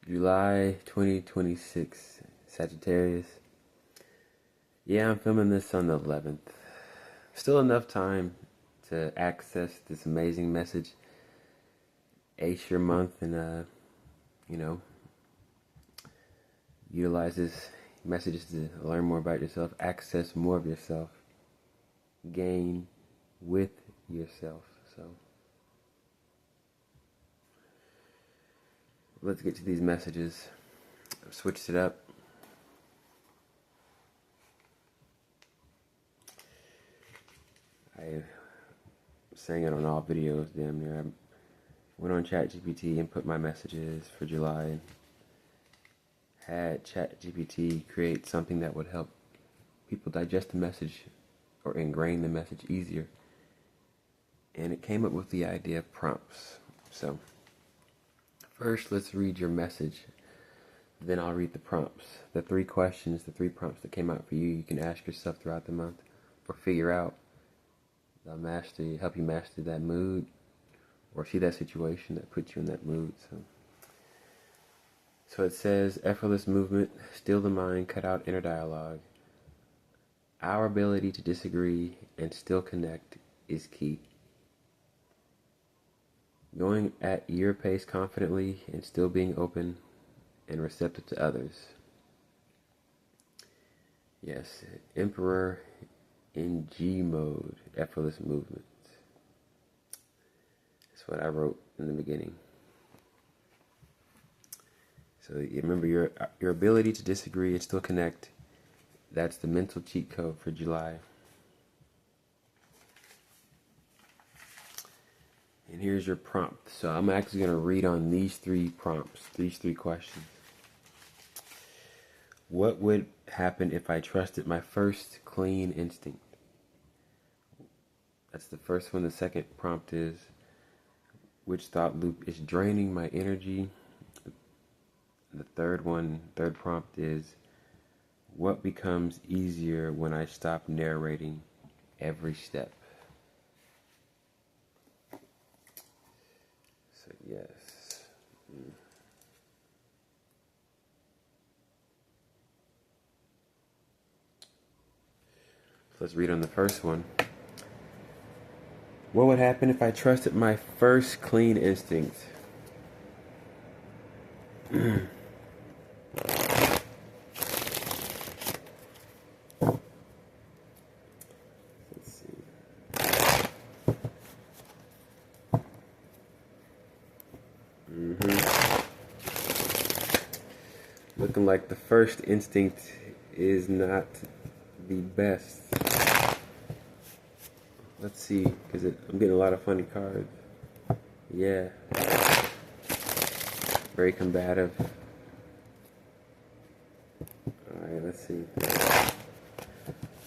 July 2026, Sagittarius. Yeah, I'm filming this on the 11th. Still enough time to access this amazing message. Ace your month and, utilize this messages to learn more about yourself, access more of yourself, gain with yourself. So let's get to these messages. I've switched it up. I sang it on all videos damn near. I went on ChatGPT and put my messages for July and had ChatGPT create something that would help people digest the message or ingrain the message easier. And it came up with the idea of prompts. So first, let's read your message. Then I'll read the prompts. The three questions, the three prompts that came out for you, you can ask yourself throughout the month or figure out. They'll help you master that mood or see that situation that puts you in that mood. So it says, effortless movement, still the mind, cut out inner dialogue. Our ability to disagree and still connect is key. Going at your pace confidently and still being open and receptive to others. Yes, Emperor in G mode, effortless movement. That's what I wrote in the beginning. So you remember your ability to disagree and still connect. That's the mental cheat code for July. And here's your prompt. So I'm actually going to read on these three prompts, these three questions. What would happen if I trusted my first clean instinct? That's the first one. The second prompt is, which thought loop is draining my energy? The third prompt is, what becomes easier when I stop narrating every step? So yes. So let's read on the first one. What would happen if I trusted my first clean instinct? Let's see. Looking like the first instinct is not the best. Let's see, because I'm getting a lot of funny cards. Yeah. Very combative. Alright, let's see.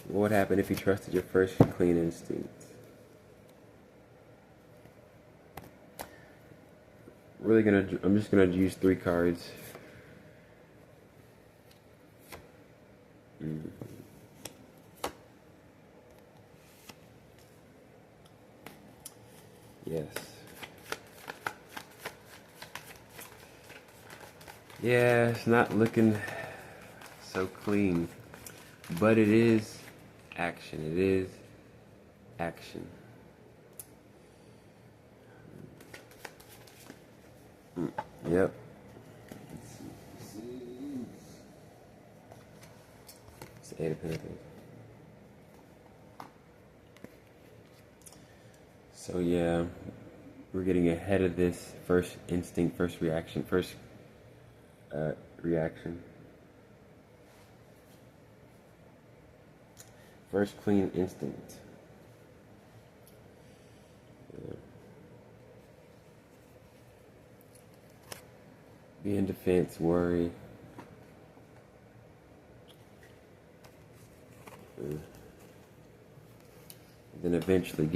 What would happen if you trusted your first clean instinct? I'm just gonna use three cards. Yes. Yeah, it's not looking so clean, but it is action. It is action. Yep. It's the Eight of Pentacles. So yeah, we're getting ahead of this first instinct, first reaction. First clean instinct. Yeah. Be in defense, worry. Then eventually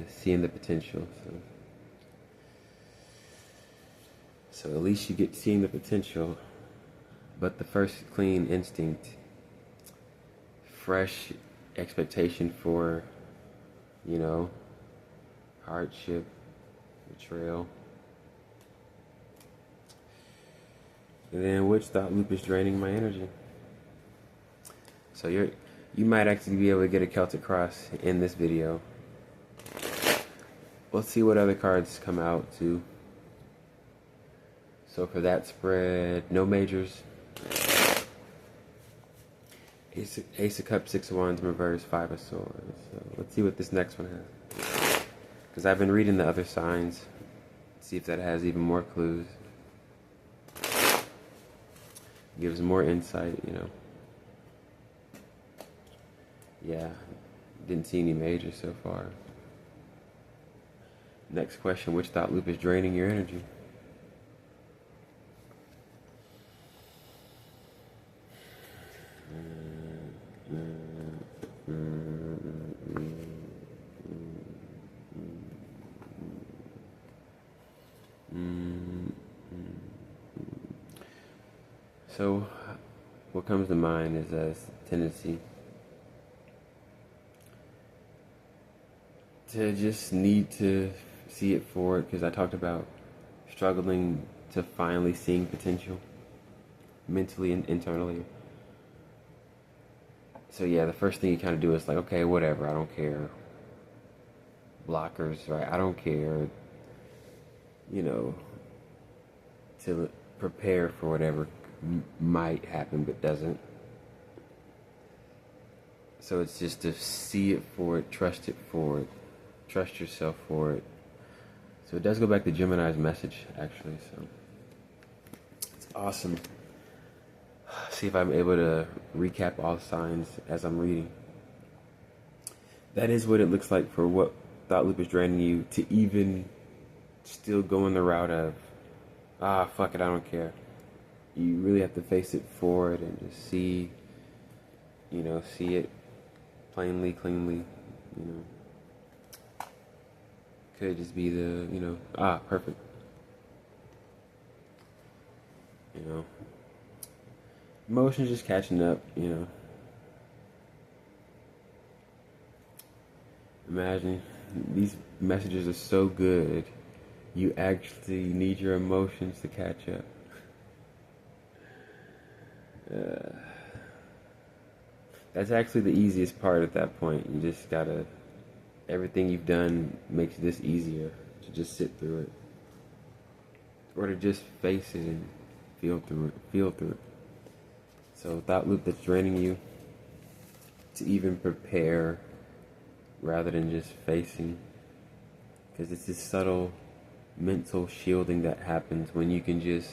seeing the potential. So at least you get seeing the potential. But the first clean instinct, fresh expectation for, hardship, betrayal. And then which thought loop is draining my energy? So you might actually be able to get a Celtic cross in this video. Let's see what other cards come out too. So for that spread, no majors. Ace of Cups, Six of Wands, reverse, Five of Swords. So let's see what this next one has. Because I've been reading the other signs. See if that has even more clues. Gives more insight, you know. Yeah, didn't see any majors so far. Next question, which thought loop is draining your energy? So, what comes to mind is a tendency to just need to see it forward, because I talked about struggling to finally seeing potential mentally and internally. So yeah, the first thing you kind of do is like, okay, whatever, I don't care. Blockers, right? I don't care. You know, to prepare for whatever might happen but doesn't. So it's just to see it for it, trust it for it, trust yourself for it. So it does go back to Gemini's message, actually. So it's awesome. See if I'm able to recap all the signs as I'm reading. That is what it looks like for what thought loop is draining you, to even still go in the route of, fuck it, I don't care. You really have to face it forward and just see it plainly, cleanly, Could just be the, perfect. Emotions just catching up, Imagine these messages are so good, you actually need your emotions to catch up. That's actually the easiest part at that point. You just gotta, everything you've done makes this easier to just sit through it. Or to just face it and feel through it. So thought loop that's draining you, to even prepare rather than just facing. Because it's this subtle mental shielding that happens when you can just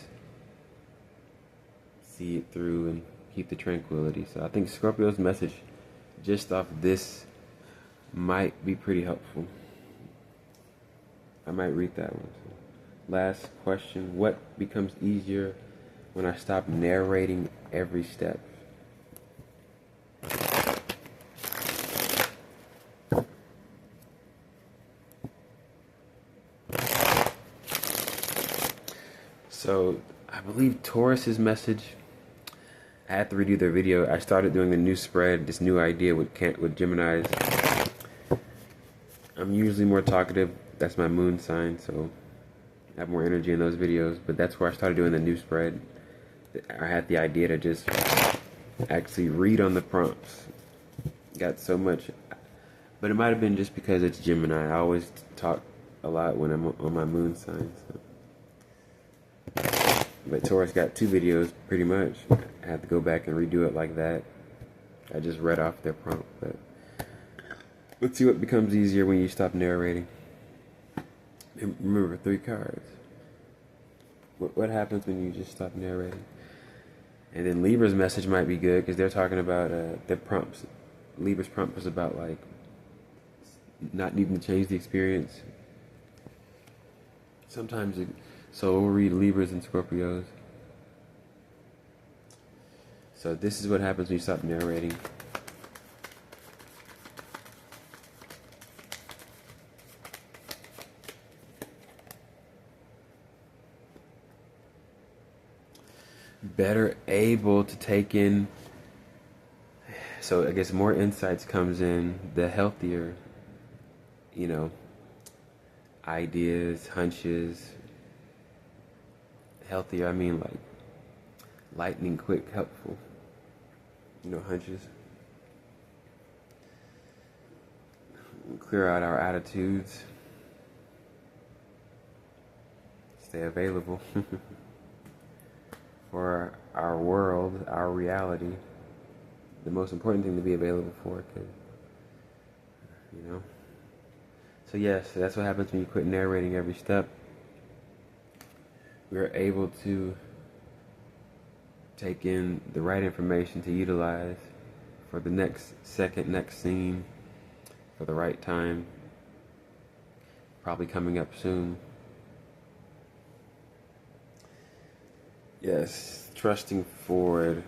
see it through and keep the tranquility. So I think Scorpio's message just off this might be pretty helpful. I might read that one. So last question, what becomes easier when I stop narrating every step? So I believe Taurus's message, I had to redo their video. I started doing the new spread, this new idea with Gemini's. I'm usually more talkative. That's my moon sign, so I have more energy in those videos. But that's where I started doing the new spread. I had the idea to just actually read on the prompts. Got so much, but it might have been just because it's Gemini. I always talk a lot when I'm on my moon sign. So. But Taurus got 2 videos, pretty much. I had to go back and redo it like that. I just read off their prompt, but let's see what becomes easier when you stop narrating. And remember, 3 cards. What happens when you just stop narrating? And then Libra's message might be good, because they're talking about their prompts. Libra's prompt was about, like, not needing to change the experience. Sometimes so we'll read Libras and Scorpios. So this is what happens when you stop narrating. Better able to take in, so I guess more insights comes in, the healthier, ideas, hunches. Healthier, I mean like lightning quick, helpful. Hunches. Clear out our attitudes. Stay available for our world, our reality. The most important thing to be available for, So yes, that's what happens when you quit narrating every step. We're able to take in the right information to utilize for the next second, next scene, for the right time, probably coming up soon. Yes, trusting forward.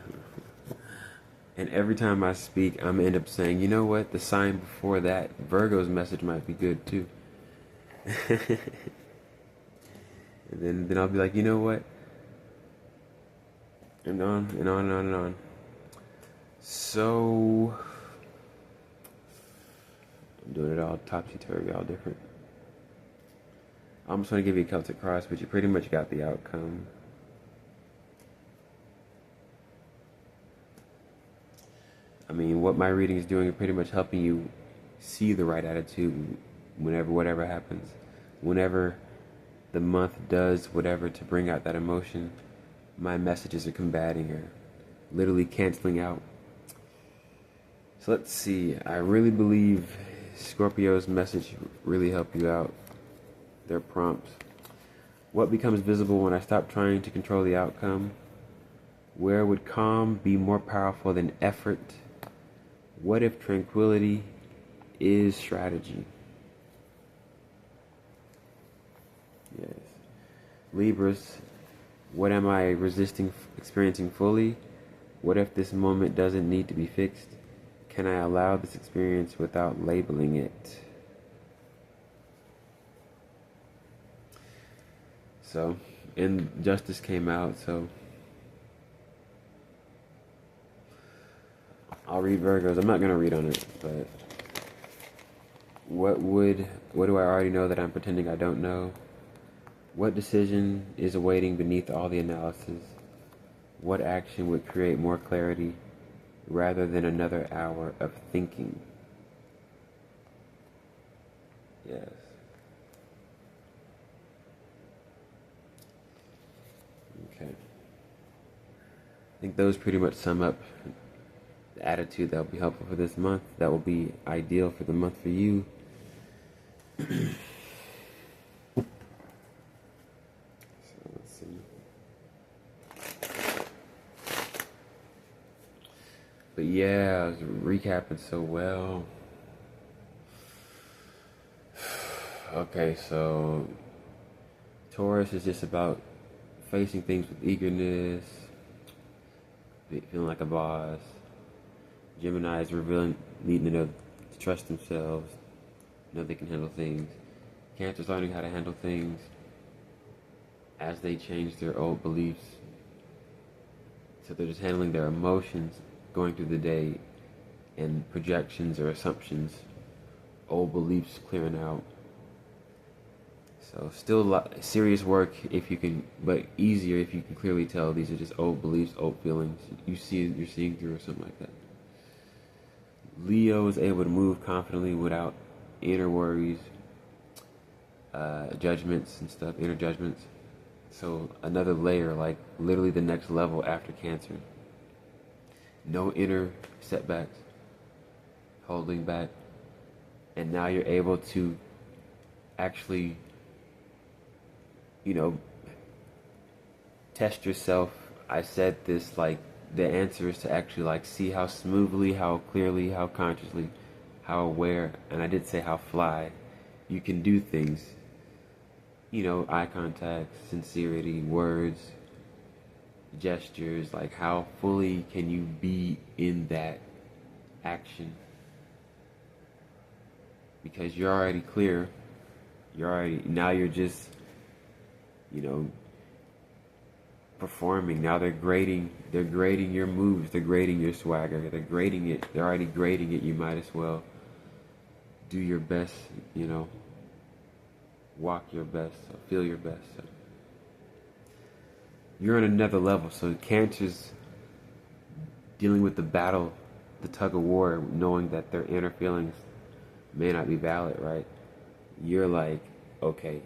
And every time I speak, I'm going to end up saying, you know what, the sign before that, Virgo's message might be good too. And then I'll be like, you know what? And on and on and on and on. So, I'm doing it all topsy-turvy, all different. I'm just going to give you a Celtic cross, but you pretty much got the outcome. I mean, what my reading is doing is pretty much helping you see the right attitude whatever happens. Whenever the month does whatever to bring out that emotion, my messages are combating or literally canceling out. So let's see. I really believe Scorpio's message really help you out. Their prompts. What becomes visible when I stop trying to control the outcome? Where would calm be more powerful than effort? What if tranquility is strategy? Yes. Libras, what am I resisting experiencing fully? What if this moment doesn't need to be fixed? Can I allow this experience without labeling it? So, and justice came out, so I'll read Virgos. I'm not going to read on it, but what do I already know that I'm pretending I don't know? What decision is awaiting beneath all the analysis? What action would create more clarity rather than another hour of thinking? Yes. Okay. I think those pretty much sum up the attitude that will be helpful for this month. That will be ideal for the month for you. So let's see. But yeah, I was recapping so well. Okay, so Taurus is just about facing things with eagerness, feeling like a boss. Gemini is revealing, needing to know to trust themselves, know they can handle things. Cancer's learning how to handle things as they change their old beliefs. So they're just handling their emotions going through the day and projections or assumptions, old beliefs clearing out. So still a lot serious work if you can, but easier if you can clearly tell these are just old beliefs, old feelings. You're seeing through or something like that. Leo is able to move confidently without inner worries, judgments and stuff, inner judgments. So another layer, like literally the next level after Cancer. No inner setbacks, holding back. And now you're able to actually, test yourself. I said this, like, the answer is to actually, like, see how smoothly, how clearly, how consciously, how aware, and I did say how fly, you can do things. Eye contact, sincerity, words, gestures, like how fully can you be in that action? Because you're already clear. Now you're just, performing. Now they're grading your moves, they're grading your swagger, they're grading it, they're already grading it. You might as well do your best, walk your best, feel your best. So you're on another level. So Cancer's dealing with the battle, the tug of war, knowing that their inner feelings may not be valid, right? You're like, okay,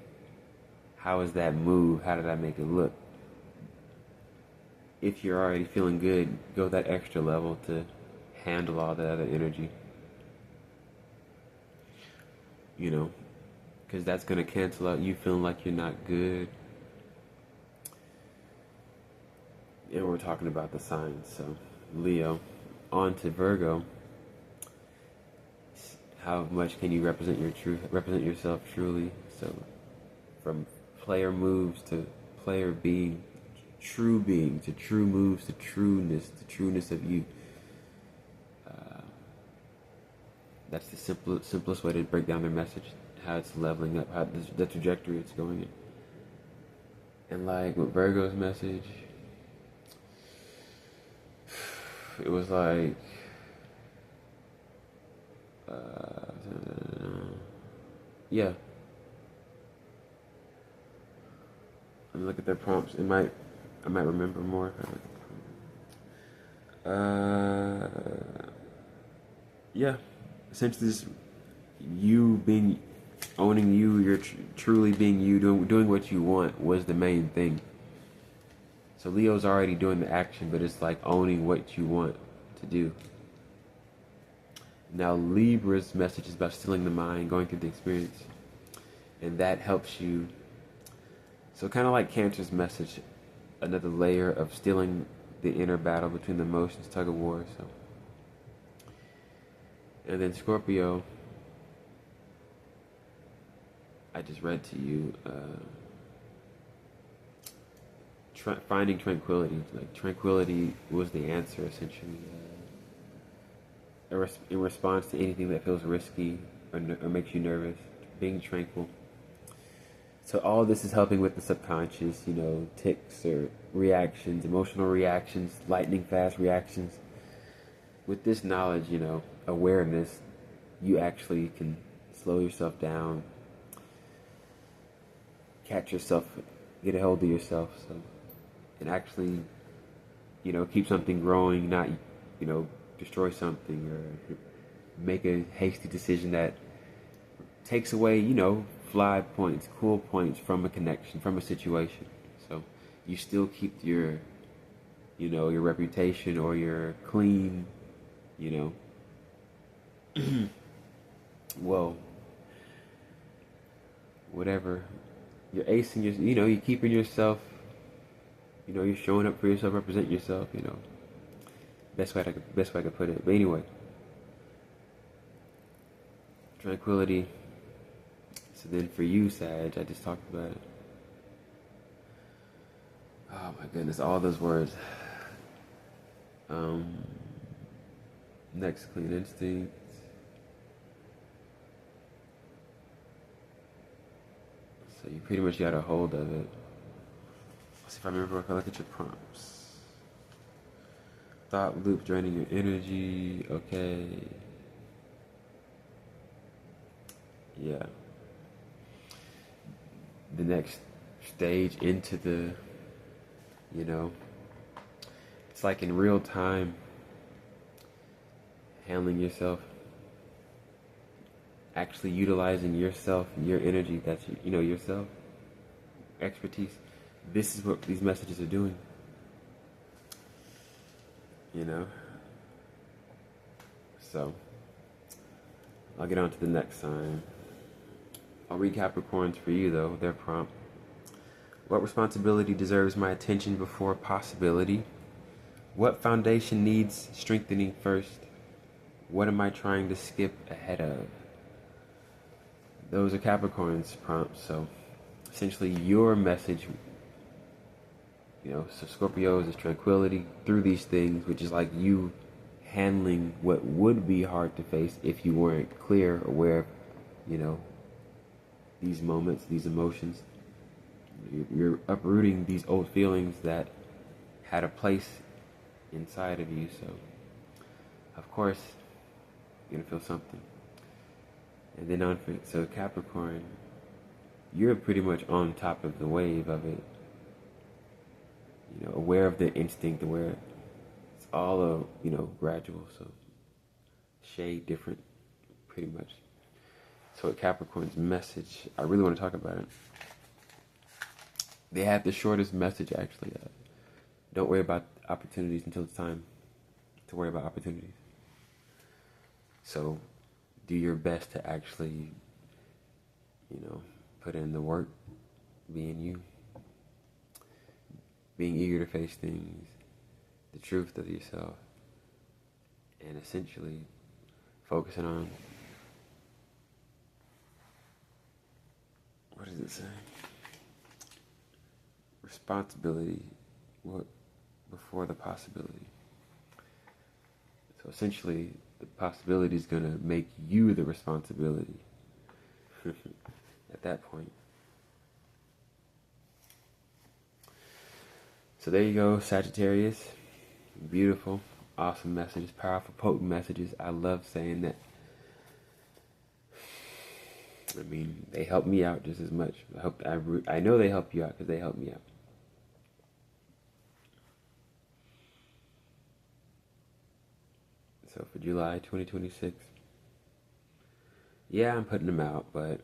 how is that move? How did I make it look? If you're already feeling good, go that extra level to handle all that other energy. You know, because that's going to cancel out you feeling like you're not good. And we're talking about the signs. So, Leo, on to Virgo. How much can you represent yourself truly? So, from player moves to player being to true moves to trueness of you. That's the simplest way to break down their message, how it's leveling up, how the trajectory it's going in. And like with Virgo's message, it was like, yeah. Let me look at their prompts. I might remember more. Yeah. Essentially, just you owning you, you're truly being you, doing what you want was the main thing. So Leo's already doing the action, but it's like owning what you want to do. Now Libra's message is about stilling the mind, going through the experience, and that helps you. So kind of like Cancer's message, another layer of stilling the inner battle between the emotions, tug of war. So. And then Scorpio, I just read to you, finding tranquility. Like tranquility was the answer, essentially. In response to anything that feels risky or makes you nervous, being tranquil. So all this is helping with the subconscious, tics or reactions, emotional reactions, lightning fast reactions. With this knowledge, awareness, you actually can slow yourself down, catch yourself, get a hold of yourself, and actually, keep something growing, not, destroy something or make a hasty decision that takes away, flawed points, cool points from a connection, from a situation. So you still keep your, your reputation or your clean, well, whatever. You're acing your, you're keeping yourself, you're showing up for yourself, represent yourself, best way I could put it. But anyway, tranquility. So then for you, Sag, I just talked about it. Oh my goodness, all those words. Next, clean instinct. So you pretty much got a hold of it. Let's see if I remember if I look at your prompts. Thought loop draining your energy. Okay. Yeah. The next stage into the, it's like in real time, handling yourself, actually utilizing yourself, your energy, that's, yourself, expertise. This is what these messages are doing, So, I'll get on to the next sign. I'll read Capricorns for you, though, their prompt. What responsibility deserves my attention before possibility? What foundation needs strengthening first? What am I trying to skip ahead of? Those are Capricorn's prompts. So essentially your message, so Scorpios is tranquility through these things, which is like you handling what would be hard to face if you weren't clear, aware of, these moments, these emotions. You're uprooting these old feelings that had a place inside of you. So of course you're gonna feel something. And then so Capricorn, you're pretty much on top of the wave of it. aware of the instinct, aware it's all gradual. So shade different, pretty much. So at Capricorn's message, I really want to talk about it. They have the shortest message actually. Don't worry about opportunities until it's time to worry about opportunities. So do your best to actually, put in the work, being you, being eager to face things, the truth of yourself, and essentially focusing on, what does it say? Responsibility before the possibility. So essentially, the possibility is going to make you the responsibility at that point. So there you go, Sagittarius. Beautiful, awesome messages, powerful, potent messages. I love saying that. I mean, they help me out just as much. I know they help you out because they help me out. So for July 2026, yeah, I'm putting them out, but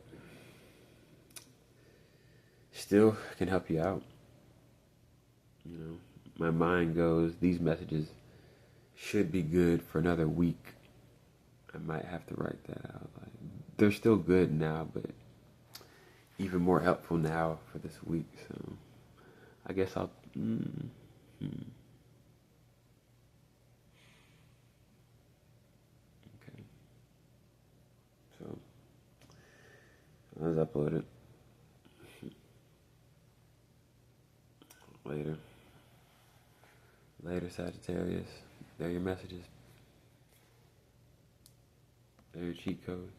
still can help you out. My mind goes, these messages should be good for another week. I might have to write that out. They're still good now, but even more helpful now for this week. So I guess I'll. Okay. So let's upload it later. Later, Sagittarius. They're your messages. They're your cheat codes.